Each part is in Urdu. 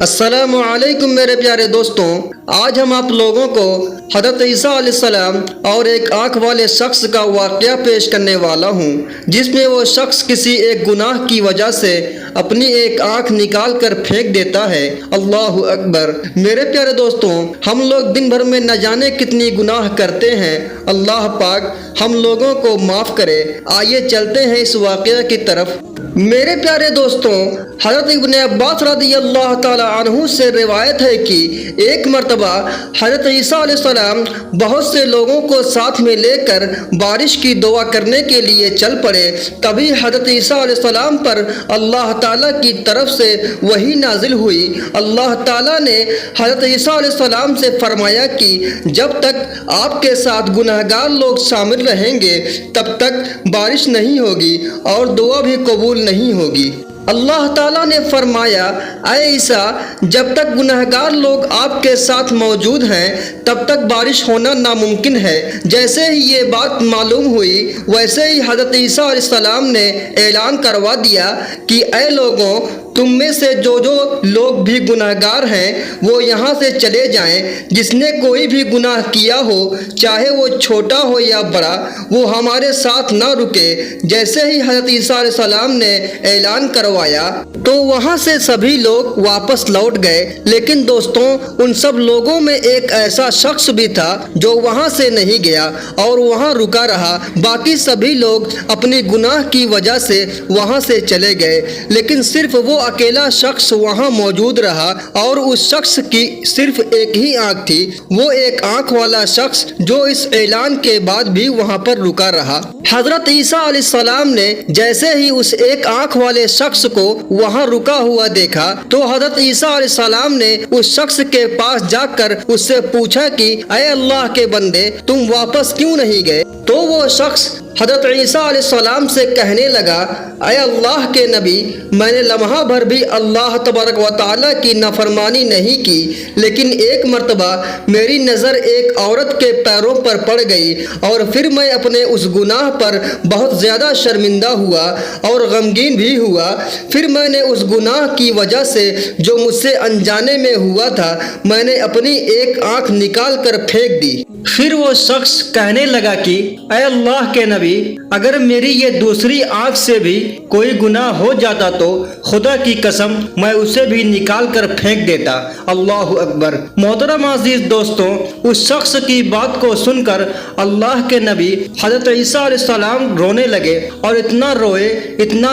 السلام علیکم میرے پیارے دوستوں، آج ہم آپ لوگوں کو حضرت عیسیٰ علیہ السلام اور ایک آنکھ والے شخص کا واقعہ پیش کرنے والا ہوں، جس میں وہ شخص کسی ایک گناہ کی وجہ سے اپنی ایک آنکھ نکال کر پھینک دیتا ہے۔ اللہ اکبر۔ میرے پیارے دوستوں، ہم لوگ دن بھر میں نہ جانے کتنی گناہ کرتے ہیں۔ اللہ پاک ہم لوگوں کو معاف کرے۔ آئیے چلتے ہیں اس واقعہ کی طرف۔ میرے پیارے دوستوں، حضرت ابن عباس رضی اللہ تعالی عنہ سے روایت ہے کہ ایک مرتبہ حضرت عیسیٰ علیہ السلام بہت سے لوگوں کو ساتھ میں لے کر بارش کی دعا کرنے کے لیے چل پڑے۔ تبھی حضرت عیسیٰ علیہ السلام پر اللہ تعالیٰ کی طرف سے وحی نازل ہوئی۔ اللہ تعالیٰ نے حضرت عیسیٰ علیہ السلام سے فرمایا کہ جب تک آپ کے ساتھ گنہگار لوگ شامل رہیں گے تب تک بارش نہیں ہوگی اور دعا بھی قبول نہیں ہوگی۔ اللہ تعالیٰ نے فرمایا، اے عیسیٰ، جب تک گنہگار لوگ آپ کے ساتھ موجود ہیں تب تک بارش ہونا ناممکن ہے۔ جیسے ہی یہ بات معلوم ہوئی ویسے ہی حضرت عیسیٰ علیہ السلام نے اعلان کروا دیا کہ اے لوگوں، تم میں سے جو لوگ بھی گنہگار ہیں وہ یہاں سے چلے جائیں۔ جس نے کوئی بھی گناہ کیا ہو، چاہے وہ چھوٹا ہو یا بڑا، وہ ہمارے ساتھ نہ رکے۔ جیسے ہی حضرت عیسیٰ علیہ السلام نے اعلان کروایا تو وہاں سے سبھی لوگ واپس لوٹ گئے۔ لیکن دوستوں، ان سب لوگوں میں ایک ایسا شخص بھی تھا جو وہاں سے نہیں گیا اور وہاں رکا رہا۔ باقی سبھی لوگ اپنی گناہ کی وجہ سے وہاں سے چلے گئے، لیکن صرف وہ اکیلا شخص وہاں موجود رہا اور اس شخص کی صرف ایک ہی آنکھ تھی۔ وہ ایک آنکھ والا شخص جو اس اعلان کے بعد بھی وہاں پر رکا رہا۔ حضرت عیسیٰ علیہ السلام نے جیسے ہی اس ایک آنکھ والے شخص کو وہاں رکا ہوا دیکھا تو حضرت عیسیٰ علیہ السلام نے اس شخص کے پاس جا کر اس سے پوچھا کہ اے اللہ کے بندے، تم واپس کیوں نہیں گئے؟ تو وہ شخص حضرت عیسیٰ علیہ السلام سے کہنے لگا، اے اللہ کے نبی، میں نے لمحہ بھر بھی اللہ تبارک و تعالیٰ کی نافرمانی نہیں کی، لیکن ایک مرتبہ میری نظر ایک عورت کے پیروں پر پڑ گئی اور پھر میں اپنے اس گناہ پر بہت زیادہ شرمندہ ہوا اور غمگین بھی ہوا۔ پھر میں نے اس گناہ کی وجہ سے جو مجھ سے انجانے میں ہوا تھا، میں نے اپنی ایک آنکھ نکال کر پھینک دی۔ پھر وہ شخص کہنے لگا کہ اے اللہ کے نبی، اگر میری یہ دوسری آنکھ سے بھی کوئی گناہ ہو جاتا تو خدا کی قسم میں اسے بھی نکال کر پھینک دیتا۔ اللہ اکبر۔ محترم عزیز دوستوں، اس شخص کی بات کو سن کر اللہ کے نبی حضرت عیسیٰ علیہ السلام رونے لگے اور اتنا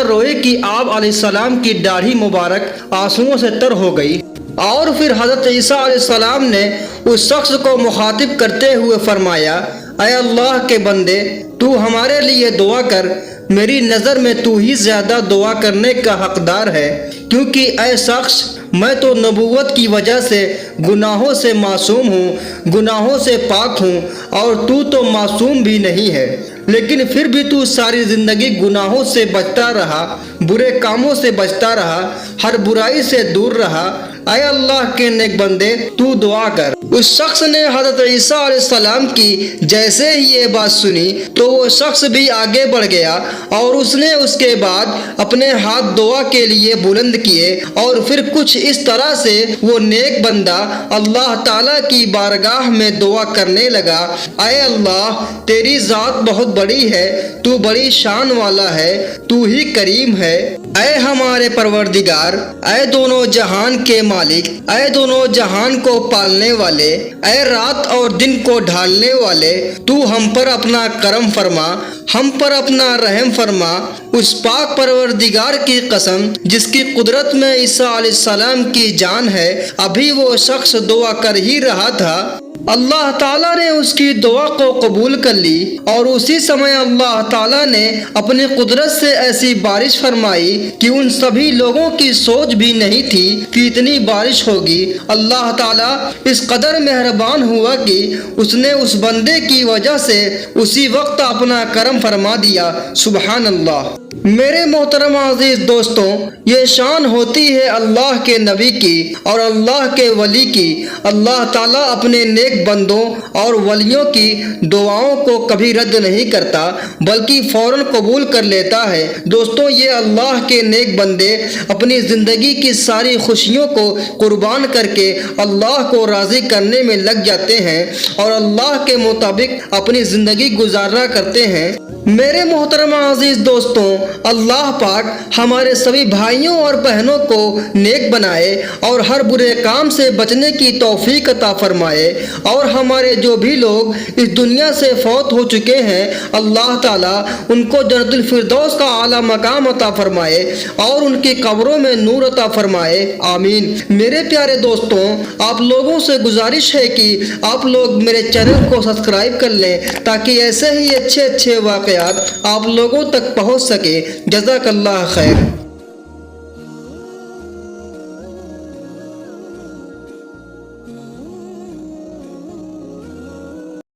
روئے کہ آپ علیہ السلام کی داڑھی مبارک آنسوؤں سے تر ہو گئی۔ اور پھر حضرت عیسیٰ علیہ السلام نے اس شخص کو مخاطب کرتے ہوئے فرمایا، اے اللہ کے بندے، تو ہمارے لیے دعا کر۔ میری نظر میں تو ہی زیادہ دعا کرنے کا حقدار ہے، کیونکہ اے شخص، میں تو نبوت کی وجہ سے گناہوں سے معصوم ہوں، گناہوں سے پاک ہوں، اور تو معصوم بھی نہیں ہے، لیکن پھر بھی تو ساری زندگی گناہوں سے بچتا رہا، برے کاموں سے بچتا رہا، ہر برائی سے دور رہا۔ اے اللہ کے نیک بندے، تو دعا کر۔ اس شخص نے حضرت عیسیٰ علیہ السلام کی جیسے ہی یہ بات سنی تو وہ شخص بھی آگے بڑھ گیا اور اس نے اس کے بعد اپنے ہاتھ دعا کے لیے بلند کیے اور پھر کچھ اس طرح سے وہ نیک بندہ اللہ تعالیٰ کی بارگاہ میں دعا کرنے لگا، اے اللہ، تیری ذات بہت بڑی ہے، تو بڑی شان والا ہے، تو ہی کریم ہے۔ اے ہمارے پروردگار، اے دونوں جہان کے مالک، اے دونوں جہان کو پالنے والے، اے رات اور دن کو ڈھالنے والے، تو ہم پر اپنا کرم فرما، ہم پر اپنا رحم فرما۔ اس پاک پروردگار کی قسم جس کی قدرت میں عیسیٰ علیہ السلام کی جان ہے، ابھی وہ شخص دعا کر ہی رہا تھا، اللہ تعالیٰ نے اس کی دعا کو قبول کر لی اور اسی سمے اللہ تعالیٰ نے اپنی قدرت سے ایسی بارش فرمائی کہ ان سبھی لوگوں کی سوچ بھی نہیں تھی کہ اتنی بارش ہوگی۔ اللہ تعالیٰ اس قدر مہربان ہوا کہ اس نے اس بندے کی وجہ سے اسی وقت اپنا کرم فرما دیا۔ سبحان اللہ۔ میرے محترم عزیز دوستوں، یہ شان ہوتی ہے اللہ کے نبی کی اور اللہ کے ولی کی۔ اللہ تعالیٰ اپنے نیک بندوں اور ولیوں کی دعاؤں کو کبھی رد نہیں کرتا بلکہ فوراً قبول کر لیتا ہے۔ دوستوں، یہ اللہ کے نیک بندے اپنی زندگی کی ساری خوشیوں کو قربان کر کے اللہ کو راضی کرنے میں لگ جاتے ہیں اور اللہ کے مطابق اپنی زندگی گزارا کرتے ہیں۔ میرے محترم عزیز دوستوں، اللہ پاک ہمارے سبھی بھائیوں اور بہنوں کو نیک بنائے اور ہر برے کام سے بچنے کی توفیق عطا فرمائے، اور ہمارے جو بھی لوگ اس دنیا سے فوت ہو چکے ہیں اللہ تعالیٰ ان کو جنت الفردوس کا اعلیٰ مقام عطا فرمائے اور ان کی قبروں میں نور عطا فرمائے، آمین۔ میرے پیارے دوستوں، آپ لوگوں سے گزارش ہے کہ آپ لوگ میرے چینل کو سبسکرائب کر لیں تاکہ ایسے ہی اچھے واقعات آپ لوگوں تک پہنچ سکے۔ جزاک اللہ خیر۔